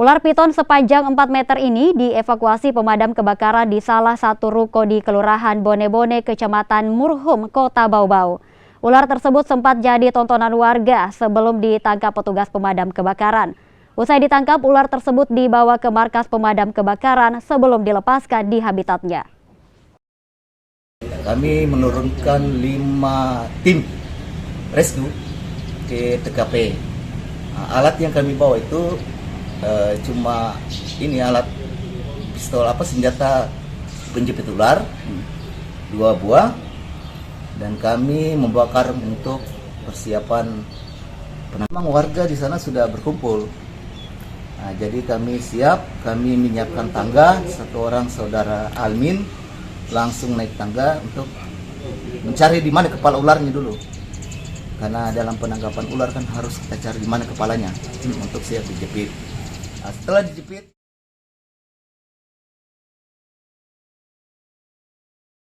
Ular piton sepanjang 4 meter ini dievakuasi pemadam kebakaran di salah satu ruko di Kelurahan Bone-Bone, Kecamatan Murhum, Kota Bau-Bau. Ular tersebut sempat jadi tontonan warga sebelum ditangkap petugas pemadam kebakaran. Usai ditangkap, ular tersebut dibawa ke markas pemadam kebakaran sebelum dilepaskan di habitatnya. Kami menurunkan 5 tim rescue ke TKP. Alat yang kami bawa itu cuma ini alat pistol senjata penjepit ular 2 buah, dan kami membakar untuk persiapan penambang. Warga di sana sudah berkumpul. Jadi kami siap, kami menyiapkan tangga. Satu orang saudara Almin langsung naik tangga untuk mencari di mana kepala ularnya dulu. Karena dalam penangkapan ular kan harus kita cari di mana kepalanya untuk siap dijepit. Setelah dijepit,